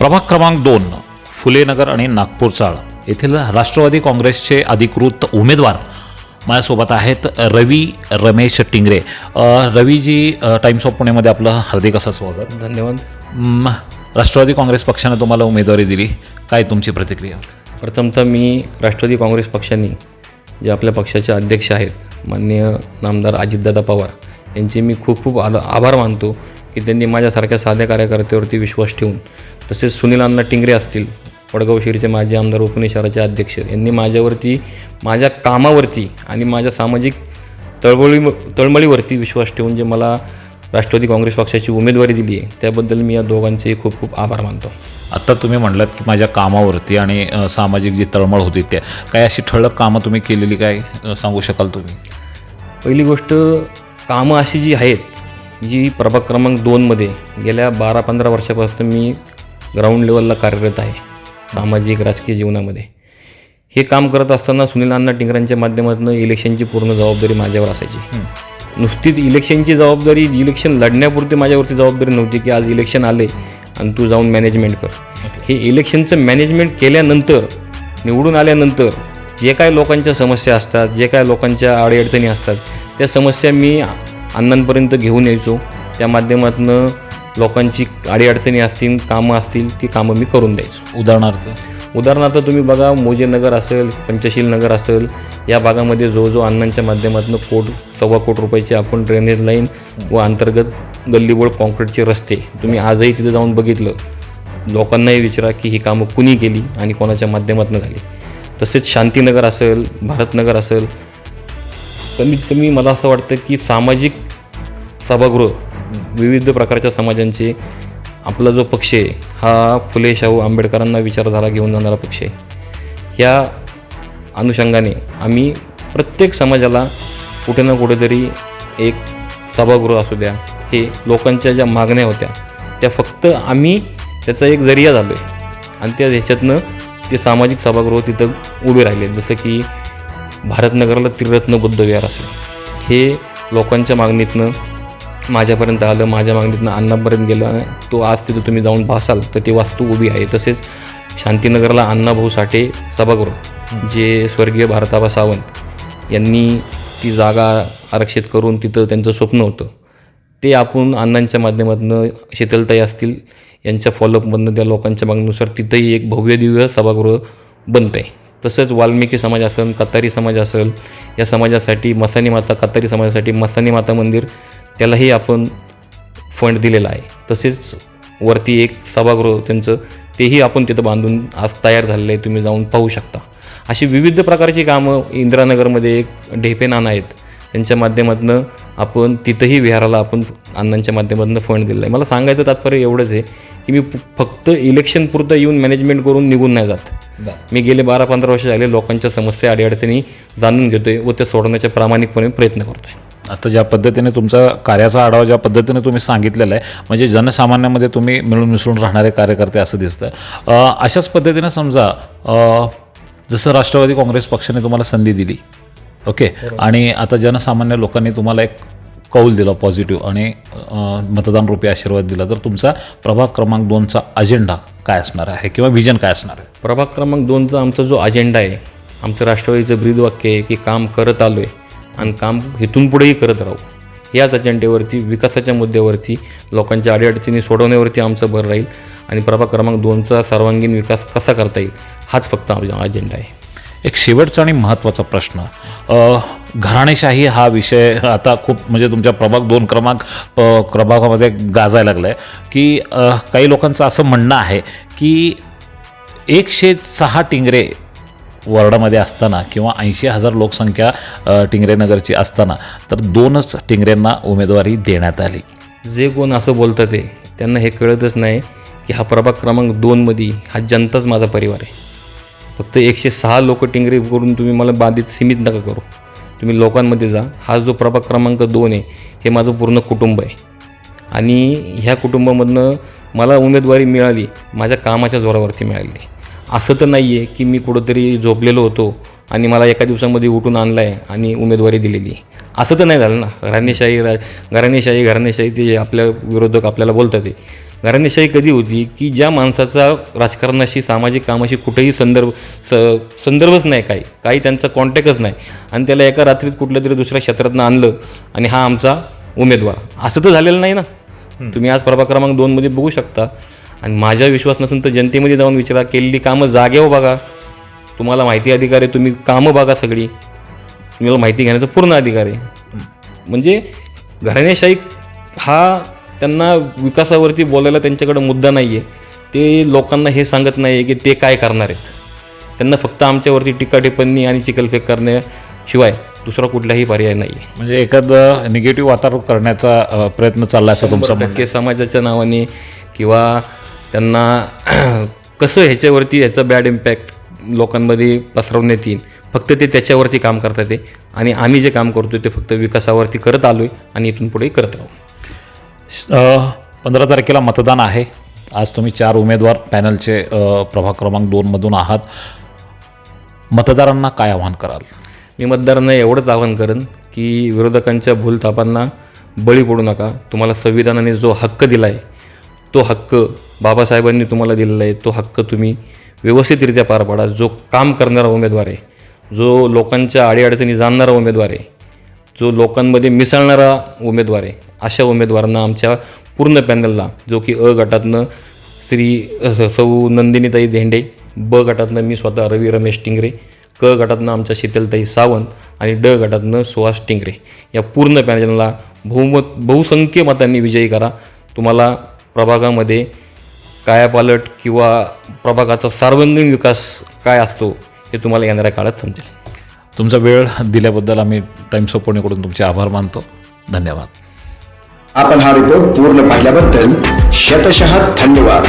प्रभाग क्रमांक 2 फुलेनगर आणि नागपूर चाळ येथील राष्ट्रवादी काँग्रेसचे अधिकृत उमेदवार माझ्यासोबत आहेत रवी रमेश टिंगरे. रवीजी, टाइम्स ऑफ पुणेमध्ये आपलं हार्दिक असं स्वागत. धन्यवाद. राष्ट्रवादी काँग्रेस पक्षाने तुम्हाला उमेदवारी दिली, काय तुमची प्रतिक्रिया? प्रथमतः मी राष्ट्रवादी काँग्रेस पक्षाने जे आपल्या पक्षाचे अध्यक्ष आहेत माननीय नामदार अजितदादा पवार यांचे मी खूप खूप आभार मानतो की त्यांनी माझ्यासारख्या साध्या कार्यकर्त्यावरती विश्वास ठेवून, तसेच सुनील अण्णा टिंगरे असतील, वडगाव शिरीचे माजी आमदार उपने शहराचे अध्यक्ष, यांनी माझ्यावरती, माझ्या कामावरती आणि माझ्या सामाजिक तळमळीवरती विश्वास ठेवून जे मला राष्ट्रवादी काँग्रेस पक्षाची उमेदवारी दिली आहे त्याबद्दल मी या दोघांचे खूप खूप आभार मानतो. आत्ता तुम्ही म्हणलात की माझ्या कामावरती आणि सामाजिक जी तळमळ होती त्या काय अशी ठळक कामं तुम्ही केलेली काय सांगू शकाल तुम्ही? पहिली गोष्ट, कामं अशी जी आहेत जी प्रभाग क्रमांक 2मध्ये गेल्या 12-15 वर्षापासून मी ग्राउंड लेवलला कार्यरत आहे सामाजिक राजकीय जीवनामध्ये. हे काम करत असताना सुनील अण्णा टिंगरांच्या माध्यमातून इलेक्शनची पूर्ण जबाबदारी माझ्यावर असायची. नुसतीच इलेक्शनची जबाबदारी, इलेक्शन लढण्यापुरती माझ्यावरती जबाबदारी नव्हती की आज इलेक्शन आले आणि तू जाऊन मॅनेजमेंट कर. हे इलेक्शनचं मॅनेजमेंट केल्यानंतर, निवडून आल्यानंतर जे काय लोकांच्या समस्या असतात, जे काय लोकांच्या अडीअडचणी असतात, त्या समस्या मी अण्णांपर्यंत घेऊन यायचो. त्या माध्यमातून लोकांची अडीअडचणी असतील, कामं असतील, ती कामं मी करून द्यायचो. उदाहरणार्थ तुम्ही बघा, मोजेनगर असेल, पंचशील नगर असेल, या भागामध्ये जो अण्णांच्या माध्यमातून 1.25 कोटी रुपयाचे आपण ड्रेनेज लाईन व अंतर्गत गल्लीबोळ कॉन्क्रीटचे रस्ते, तुम्ही आजही तिथे जाऊन बघितलं, लोकांनाही विचारा की ही कामं कुणी केली आणि कोणाच्या माध्यमातून झाली. तसेच शांतीनगर असेल, भारतनगर असेल, कमीत कमी मला असं वाटतं की सामाजिक सभागृह, विविध प्रकारच्या समाजांचे, आपला जो पक्ष आहे हा फुले शाहू आंबेडकरांना विचारधारा घेऊन जाणारा पक्ष आहे. ह्या अनुषंगाने आम्ही प्रत्येक समाजाला कुठे ना कुठेतरी एक सभागृह असू द्या, हे लोकांच्या ज्या मागण्या होत्या त्या फक्त आम्ही त्याचा एक जरिया झालो आहे आणि त्या ह्याच्यातनं ते सामाजिक सभागृह तिथं उभे राहिले. जसं की भारतनगरला त्रिरत्न बुद्ध विहार असेल, हे लोकांच्या मागणीतनं माझ्यापर्यंत आलं, माझ्या मागणीतनं अण्णापर्यंत गेलं. तो आज तिथं तुम्ही जाऊन पाहसाल तर ती वास्तू उभी आहे. तसेच शांतीनगरला अण्णाभाऊ साठे सभागृह, जे स्वर्गीय भारताबा सावंत यांनी ती जागा आरक्षित करून तिथं त्यांचं स्वप्न होतं, ते आपण अण्णांच्या माध्यमातून, शीतलताई असतील यांच्या फॉलोअपमधनं त्या लोकांच्या मागणीनुसार तिथंही एक भव्य दिव्य सभागृह बनतं आहे. तसंच वाल्मिकी समाज असेल, कतारी समाज असेल, या समाजासाठी मसानी माता, कतारी समाजासाठी मसानी माता मंदिर, त्यालाही आपण फंड दिलेला आहे. तसेच वरती एक सभागृह त्यांचं, तेही आपण तिथं बांधून आज तयार झालेलं आहे, तुम्ही जाऊन पाहू शकता. अशी विविध प्रकारची कामं, इंदिरानगरमध्ये एक ढेपे नाना आहेत, त्यांच्या माध्यमातून आपण तिथंही विहाराला आपण अण्णांच्या माध्यमातून फंड दिलेला आहे. मला सांगायचं तात्पर्य एवढंच आहे की मी फक्त इलेक्शनपुरतं येऊन मॅनेजमेंट करून निघून नाही जात. मी गेले 12-15 वर्ष झाले लोकांच्या समस्या, अडीअडचणी जाणून घेतो आहे व ते सोडवण्याचा प्रामाणिकपणे प्रयत्न करतो आहे. आता ज्या पद्धतीने तुमचा कार्याचा आढावा ज्या पद्धतीने तुम्ही सांगितलेला आहे, म्हणजे जनसामान्यामध्ये तुम्ही मिळून मिसळून राहणारे कार्यकर्ते असं दिसतं. अशाच पद्धतीने समजा, जसं राष्ट्रवादी काँग्रेस पक्षाने तुम्हाला संधी दिली, ओके, आणि आता जनसामान्य लोकांनी तुम्हाला एक कौल दिला पॉझिटिव्ह आणि मतदान रूपी आशीर्वाद दिला, तर तुमचा प्रभाग क्रमांक 2चा अजेंडा काय असणार आहे किंवा विजन काय असणार आहे? प्रभाग क्रमांक 2चा आमचा जो अजेंडा आहे, आमचं राष्ट्रवादीचं ब्रीदवाक्य आहे की काम करत आलो आहे आणि काम इथून पुढेही करत राहू. याच अजेंड्यावरती, विकासाच्या मुद्द्यावरती, लोकांच्या अडीअडचणी सोडवण्यावरती आमचं भर राहील आणि प्रभाग क्रमांक 2चा सर्वांगीण विकास कसा करता येईल हाच फक्त आमचा अजेंडा आहे. एक शेवटचा आणि महत्त्वाचा प्रश्न, घराणेशाही हा विषय आता खूप म्हणजे तुमच्या प्रभाग 2 प्रभागामध्ये गाजायला लागला आहे की काही लोकांचं असं म्हणणं आहे की 106 टिंगरे वॉर्डामध्ये असताना किंवा 80,000 लोकसंख्या टिंगरेनगरची असताना तर 2च टिंगरेंना उमेदवारी देण्यात आली. जे कोण असं बोलतं ते, त्यांना हे कळतच नाही की हा प्रभाग क्रमांक 2मध्ये हा जनताच माझा परिवार आहे. फक्त 106 लोक टिंगरे करून तुम्ही मला बाधित सीमित नका करू. तुम्ही लोकांमध्ये जा. हा जो प्रभाग क्रमांक 2 आहे हे माझं पूर्ण कुटुंब आहे आणि ह्या कुटुंबामधनं मला उमेदवारी मिळाली माझ्या कामाच्या जोरावरती मिळाली. असं तर नाही आहे की मी कुठंतरी झोपलेलो होतो आणि मला एका दिवसामध्ये उठून आणलं आहे आणि उमेदवारी दिलेली, असं तर नाही झालं ना. घराणेशाही ते आपल्या विरोधक आपल्याला बोलतात ते, घराणेशाही कधी होती की ज्या माणसाचा राजकारणाशी सामाजिक कामाशी कुठेही संदर्भच नाही, काही त्यांचा कॉन्टॅक्टच नाही आणि त्याला एका रात्रीत कुठल्या तरी दुसऱ्या क्षेत्रातनं आणलं आणि हा आमचा उमेदवार, असं तर झालेलं नाही ना. तुम्ही आज प्रभाग क्रमांक 2मध्ये बघू शकता. आणि माझा विश्वास नसेल तर जनतेमध्ये जाऊन विचारा, केलेली कामं जागेवर बघा, तुम्हाला माहिती अधिकार आहे, तुम्ही कामं बघा सगळी, तुम्हाला माहिती घेण्याचा पूर्ण अधिकार आहे. म्हणजे घराणेशाही हा त्यांना विकासावरती बोलायला त्यांच्याकडं मुद्दा नाही आहे. ते लोकांना हे सांगत नाही आहे की ते काय करणार आहेत. त्यांना फक्त आमच्यावरती टीका टिप्पणी आणि चिखलफेक करण्याशिवाय दुसरा कुठलाही पर्याय नाही आहे. म्हणजे एखादं निगेटिव्ह वातावरण करण्याचा प्रयत्न चालला असं तुमचं म्हणणं आहे? 100% समाजाच्या नावाने किंवा त्यांना कसं ह्याचा बॅड इम्पॅक्ट लोकांमध्ये पसरवण्यात येईल, फक्त ते त्याच्यावरती काम करतात ते. आणि आम्ही जे काम करतो ते फक्त विकासावरती करत आलो आहे आणि इथून पुढे करत राहू. 15 तारखेला मतदान आहे. आज तुम्ही 4 उमेदवार पॅनलचे प्रभाग क्रमांक 2मधून आहात. मतदारांना काय आवाहन कराल? मी मतदारांना एवढंच आवाहन करेन की विरोधकांच्या भूलथापांना बळी पडू नका. तुम्हाला संविधानाने जो हक्क दिला आहे, तो हक्क बाबासाहेबांनी तुम्हाला दिलेला आहे, तो हक्क तुम्ही व्यवस्थितरित्या पार पाडा. जो काम करणारा उमेदवार आहे, जो लोकांच्या अडीअडचणी जाणणारा उमेदवार आहे, जो लोकांमध्ये मिसळणारा उमेदवार आहे, अशा उमेदवारांना आमच्या पूर्ण पॅनलला, जो की अ गटातनं सौ नंदिनीताई धेंडे, ब गटातनं मी स्वतः रवी रमेश टिंगरे, क गटातनं आमच्या शीतलताई सावंत आणि ड गटातनं सुहास टिंगरे, या पूर्ण पॅनलला बहुसंख्य मतांनी विजयी करा. तुम्हाला प्रभागामध्ये कायापालट किंवा प्रभागाचा सार्वजनिक विकास काय असतो हे तुम्हाला येणाऱ्या काळात समजेल. तुमचा वेळ दिल्याबद्दल आम्ही टाइम्स ऑफ पुणेकडून तुमचे आभार मानतो. धन्यवाद. आपण हा रिपोर्ट पूर्ण पाहिल्याबद्दल शतशः धन्यवाद.